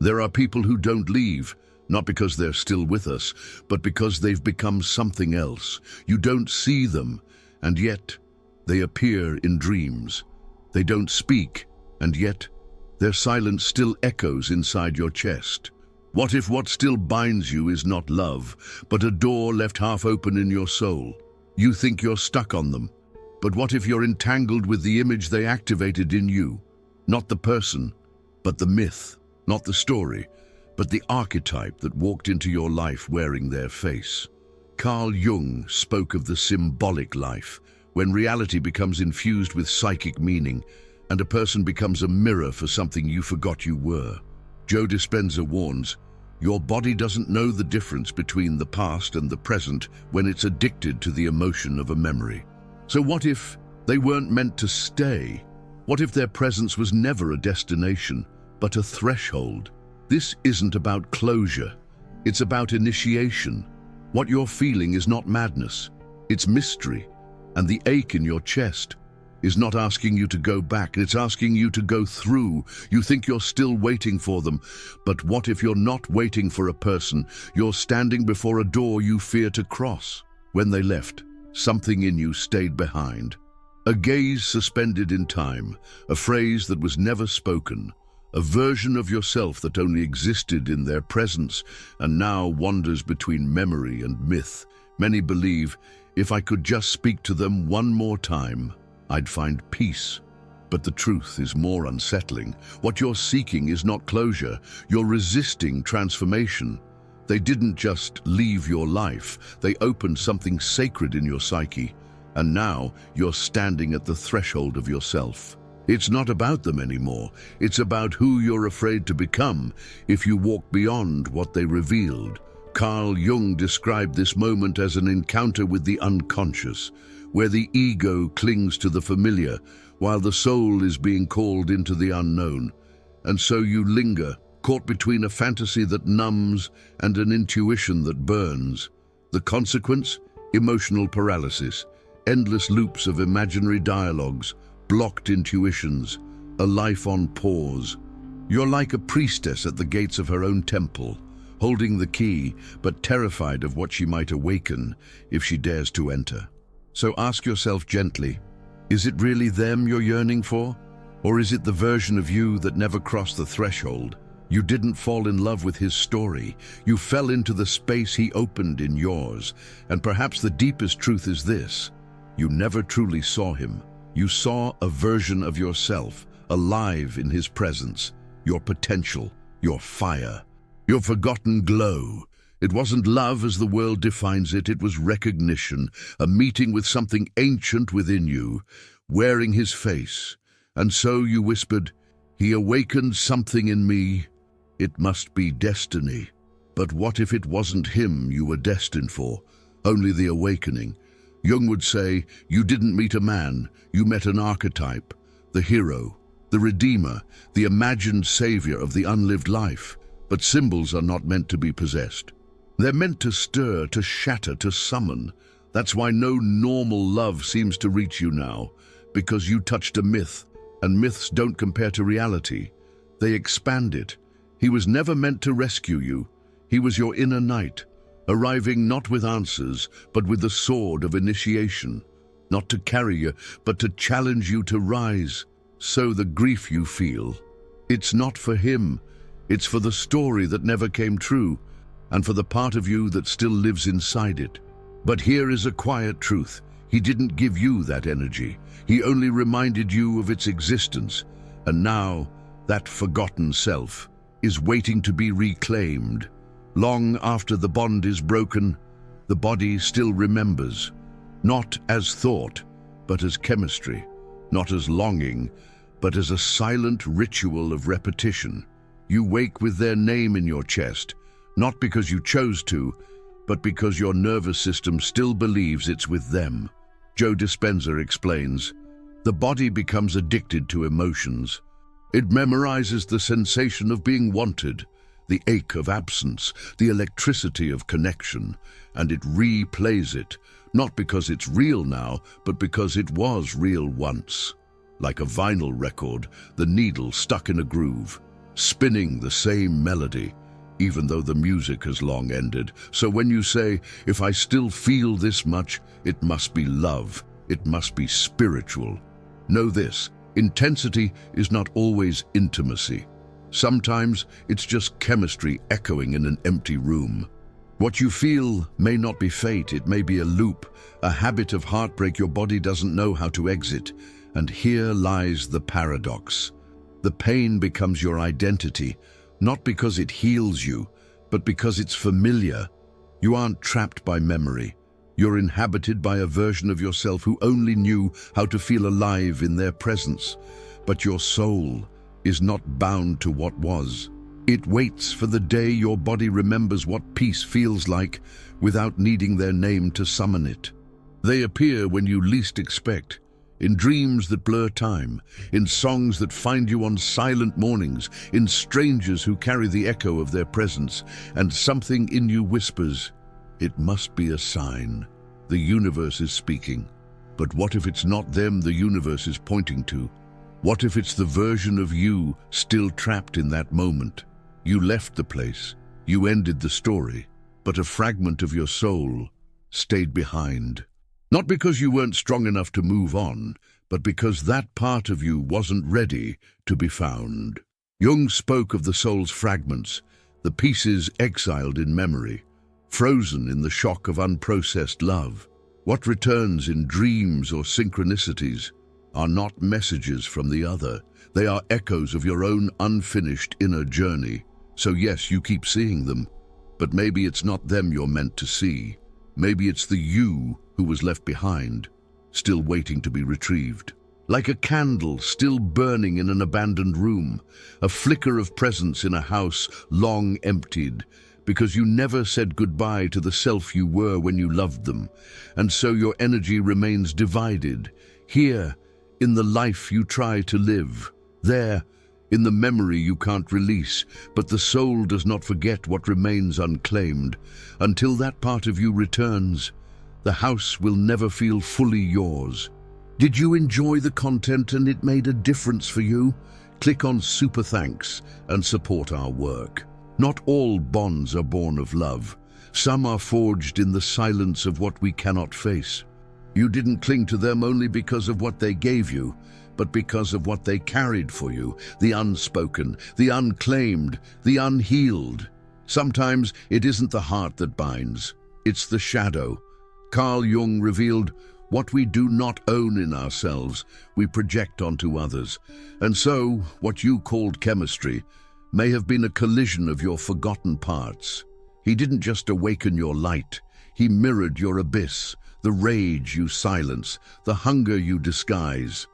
There are people who don't leave, not because they're still with us, but because they've become something else. You don't see them, and yet they appear in dreams. They don't speak, and yet their silence still echoes inside your chest. What if what still binds you is not love, but a door left half open in your soul? You think you're stuck on them, but what if you're entangled with the image they activated in you? Not the person, but the myth. Not the story, but the archetype that walked into your life wearing their face. Carl Jung spoke of the symbolic life, when reality becomes infused with psychic meaning, and a person becomes a mirror for something you forgot you were. Joe Dispenza warns, your body doesn't know the difference between the past and the present when it's addicted to the emotion of a memory. So what if they weren't meant to stay? What if their presence was never a destination, but a threshold? This isn't about closure. It's about initiation. What you're feeling is not madness. It's mystery. And the ache in your chest is not asking you to go back. It's asking you to go through. You think you're still waiting for them. But what if you're not waiting for a person? You're standing before a door you fear to cross. When they left, something in you stayed behind. A gaze suspended in time, a phrase that was never spoken, a version of yourself that only existed in their presence and now wanders between memory and myth. Many believe, if I could just speak to them one more time, I'd find peace. But the truth is more unsettling. What you're seeking is not closure. You're resisting transformation. They didn't just leave your life. They opened something sacred in your psyche. And now you're standing at the threshold of yourself. It's not about them anymore. It's about who you're afraid to become if you walk beyond what they revealed. Carl Jung described this moment as an encounter with the unconscious, where the ego clings to the familiar while the soul is being called into the unknown. And so you linger, caught between a fantasy that numbs and an intuition that burns. The consequence? Emotional paralysis, endless loops of imaginary dialogues, blocked intuitions, a life on pause. You're like a priestess at the gates of her own temple, holding the key, but terrified of what she might awaken if she dares to enter. So ask yourself gently, is it really them you're yearning for? Or is it the version of you that never crossed the threshold? You didn't fall in love with his story. You fell into the space he opened in yours. And perhaps the deepest truth is this: you never truly saw him. You saw a version of yourself, alive in his presence, your potential, your fire, your forgotten glow. It wasn't love as the world defines it, it was recognition, a meeting with something ancient within you, wearing his face. And so you whispered, he awakened something in me. It must be destiny. But what if it wasn't him you were destined for, only the awakening? Jung would say, you didn't meet a man, you met an archetype, the hero, the redeemer, the imagined savior of the unlived life. But symbols are not meant to be possessed. They're meant to stir, to shatter, to summon. That's why no normal love seems to reach you now, because you touched a myth, and myths don't compare to reality. They expand it. He was never meant to rescue you. He was your inner knight, arriving not with answers, but with the sword of initiation, not to carry you, but to challenge you to rise. So the grief you feel, it's not for him, it's for the story that never came true, and for the part of you that still lives inside it. But here is a quiet truth. He didn't give you that energy. He only reminded you of its existence. And now, that forgotten self is waiting to be reclaimed. Long after the bond is broken, the body still remembers, not as thought, but as chemistry, not as longing, but as a silent ritual of repetition. You wake with their name in your chest, not because you chose to, but because your nervous system still believes it's with them. Joe Dispenza explains, the body becomes addicted to emotions. It memorizes the sensation of being wanted, the ache of absence, the electricity of connection, and it replays it, not because it's real now, but because it was real once. Like a vinyl record, the needle stuck in a groove. spinning the same melody, even though the music has long ended. So when you say, if I still feel this much, it must be love, it must be spiritual. Know this, intensity is not always intimacy. Sometimes it's just chemistry echoing in an empty room. What you feel may not be fate, it may be a loop, a habit of heartbreak your body doesn't know how to exit. And here lies the paradox. The pain becomes your identity, not because it heals you, but because it's familiar. You aren't trapped by memory. You're inhabited by a version of yourself who only knew how to feel alive in their presence. But your soul is not bound to what was. It waits for the day your body remembers what peace feels like without needing their name to summon it. They appear when you least expect, in dreams that blur time, in songs that find you on silent mornings, in strangers who carry the echo of their presence, and something in you whispers, it must be a sign. The universe is speaking. But what if it's not them the universe is pointing to? What if it's the version of you still trapped in that moment? You left the place, you ended the story, but a fragment of your soul stayed behind. Not because you weren't strong enough to move on, but because that part of you wasn't ready to be found. Jung spoke of the soul's fragments, the pieces exiled in memory, frozen in the shock of unprocessed love. What returns in dreams or synchronicities are not messages from the other. They are echoes of your own unfinished inner journey. So yes, you keep seeing them, but maybe it's not them you're meant to see. Maybe it's the you who was left behind, still waiting to be retrieved. Like a candle still burning in an abandoned room, a flicker of presence in a house long emptied, because you never said goodbye to the self you were when you loved them, and so your energy remains divided. Here, in the life you try to live. There, in the memory you can't release, but the soul does not forget what remains unclaimed. Until that part of you returns, the house will never feel fully yours. Did you enjoy the content and it made a difference for you? Click on Super Thanks and support our work. Not all bonds are born of love. Some are forged in the silence of what we cannot face. You didn't cling to them only because of what they gave you, but because of what they carried for you, the unspoken, the unclaimed, the unhealed. Sometimes it isn't the heart that binds, it's the shadow. CarlJung revealed, what we do not own in ourselves, we project onto others. And so, what you called chemistry may have been a collision of your forgotten parts. He didn't just awaken your light, he mirrored your abyss, the rage you silence, the hunger you disguise,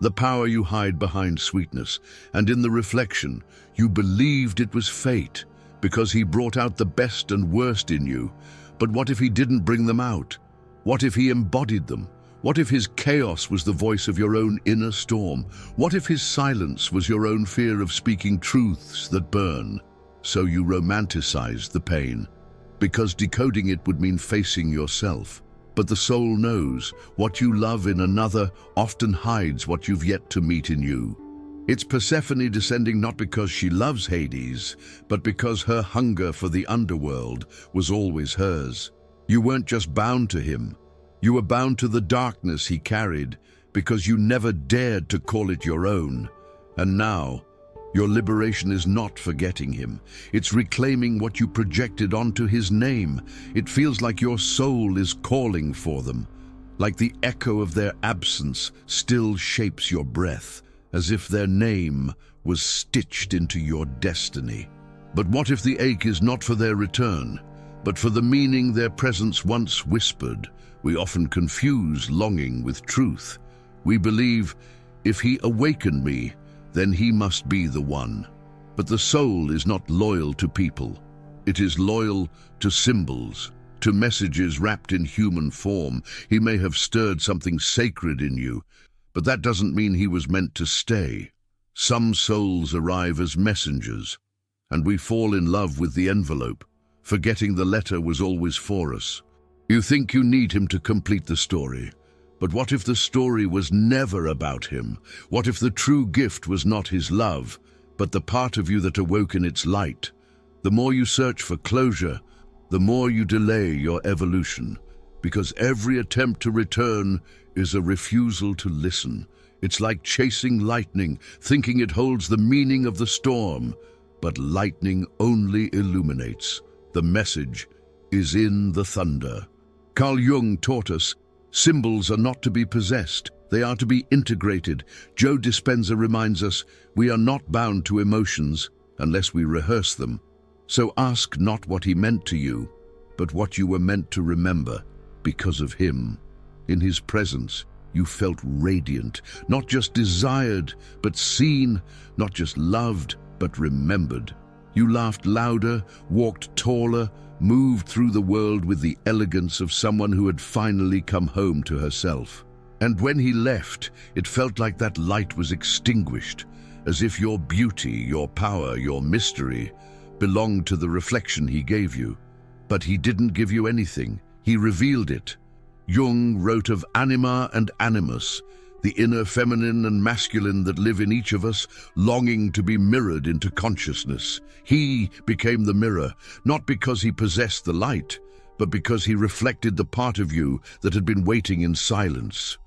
the power you hide behind sweetness, and in the reflection, you believed it was fate, because he brought out the best and worst in you. But what if he didn't bring them out? What if he embodied them? What if his chaos was the voice of your own inner storm? What if his silence was your own fear of speaking truths that burn? So you romanticized the pain, because decoding it would mean facing yourself. But the soul knows what you love in another often hides what you've yet to meet in you. It's Persephone descending not because she loves Hades, but because her hunger for the underworld was always hers. You weren't just bound to him. You were bound to the darkness he carried because you never dared to call it your own. And now, your liberation is not forgetting him. It's reclaiming what you projected onto his name. It feels like your soul is calling for them, like the echo of their absence still shapes your breath, as if their name was stitched into your destiny. But what if the ache is not for their return, but for the meaning their presence once whispered? We often confuse longing with truth. We believe, if he awakened me, then he must be the one. But the soul is not loyal to people. It is loyal to symbols, to messages wrapped in human form. He may have stirred something sacred in you, but that doesn't mean he was meant to stay. Some souls arrive as messengers, and we fall in love with the envelope, forgetting the letter was always for us. You think you need him to complete the story, but what if the story was never about him? What if the true gift was not his love, but the part of you that awoke in its light. The more you search for closure, the more you delay your evolution, because every attempt to return is a refusal to listen. It's like chasing lightning, thinking it holds the meaning of the storm, but lightning only illuminates. The message is in the thunder. CarlJung taught us, symbols are not to be possessed, they are to be integrated. Joe Dispenza reminds us, we are not bound to emotions unless we rehearse them. So ask not what he meant to you, but what you were meant to remember because of him. In his presence, you felt radiant, not just desired, but seen, not just loved, but remembered. You laughed louder, walked taller, moved through the world with the elegance of someone who had finally come home to herself. And when he left, it felt like that light was extinguished, as if your beauty, your power, your mystery belonged to the reflection he gave you. But he didn't give you anything, he revealed it. Jung wrote of anima and animus, the inner feminine and masculine that live in each of us, longing to be mirrored into consciousness. He became the mirror, not because he possessed the light, but because he reflected the part of you that had been waiting in silence.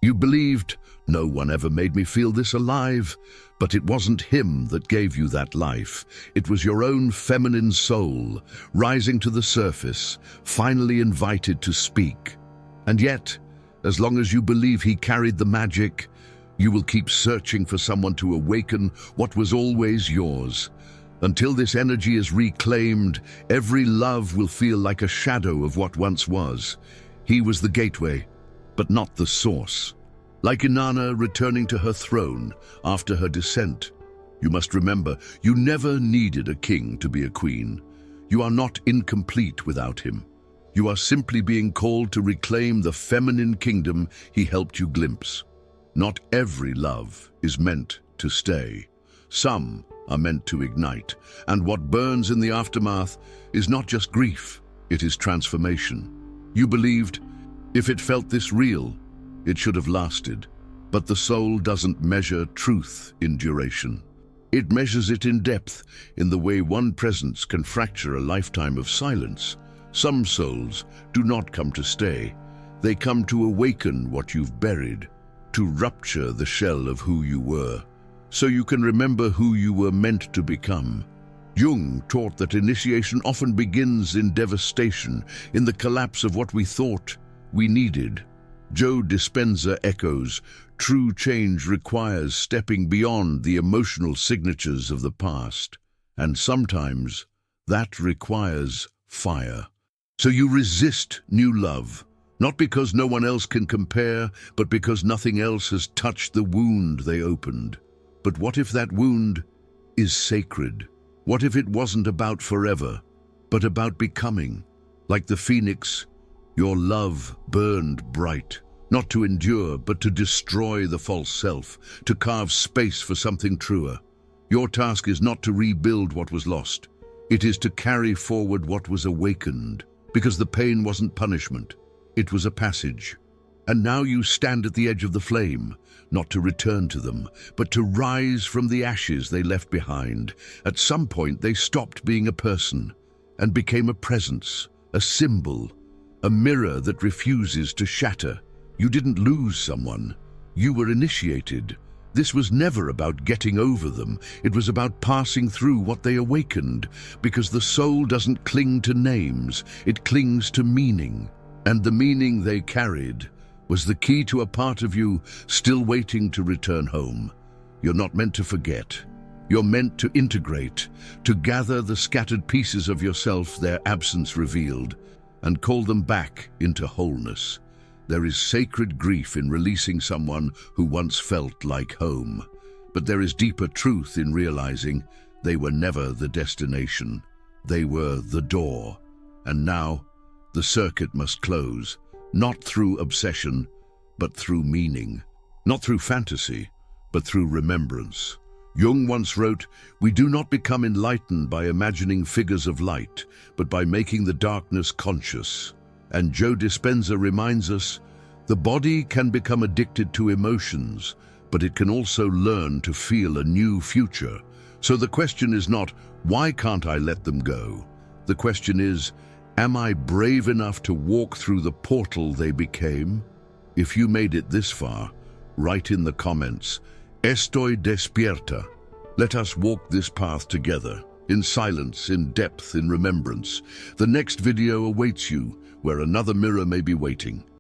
You believed, no one ever made me feel this alive, but it wasn't him that gave you that life. It was your own feminine soul, rising to the surface, finally invited to speak. And yet, as long as you believe he carried the magic, you will keep searching for someone to awaken what was always yours. Until this energy is reclaimed, every love will feel like a shadow of what once was. He was the gateway, but not the source. Like Inanna returning to her throne after her descent, you must remember, you never needed a king to be a queen. You are not incomplete without him. You are simply being called to reclaim the feminine kingdom he helped you glimpse. Not every love is meant to stay. Some are meant to ignite, and what burns in the aftermath is not just grief, it is transformation. You believed, if it felt this real, it should have lasted. But the soul doesn't measure truth in duration. It measures it in depth, in the way one presence can fracture a lifetime of silence. Some souls do not come to stay. They come to awaken what you've buried, to rupture the shell of who you were, so you can remember who you were meant to become. Jung taught that initiation often begins in devastation, in the collapse of what we thought we needed. Joe Dispenza echoes, true change requires stepping beyond the emotional signatures of the past, and sometimes that requires fire. So you resist new love, not because no one else can compare, but because nothing else has touched the wound they opened. But what if that wound is sacred? What if it wasn't about forever, but about becoming? Like the phoenix, your love burned bright, not to endure, but to destroy the false self, to carve space for something truer. Your task is not to rebuild what was lost. It is to carry forward what was awakened, because the pain wasn't punishment. It was a passage. And now you stand at the edge of the flame, not to return to them, but to rise from the ashes they left behind. At some point, they stopped being a person and became a presence, a symbol, a mirror that refuses to shatter. You didn't lose someone. You were initiated. This was never about getting over them. It was about passing through what they awakened, because the soul doesn't cling to names, it clings to meaning. And the meaning they carried was the key to a part of you still waiting to return home. You're not meant to forget. You're meant to integrate, to gather the scattered pieces of yourself their absence revealed, and call them back into wholeness. There is sacred grief in releasing someone who once felt like home, but there is deeper truth in realizing they were never the destination. They were the door, and now the circuit must close, not through obsession, but through meaning, not through fantasy, but through remembrance. Jung once wrote, "We do not become enlightened by imagining figures of light, but by making the darkness conscious." And Joe Dispenza reminds us, the body can become addicted to emotions, but it can also learn to feel a new future, So the question is not, why can't I let them go? The question is, am I brave enough to walk through the portal they became? If you made it this far, write in the comments, Estoy despierta. Let us walk this path together, in silence, in depth, in remembrance. The next video awaits you, where another mirror may be waiting.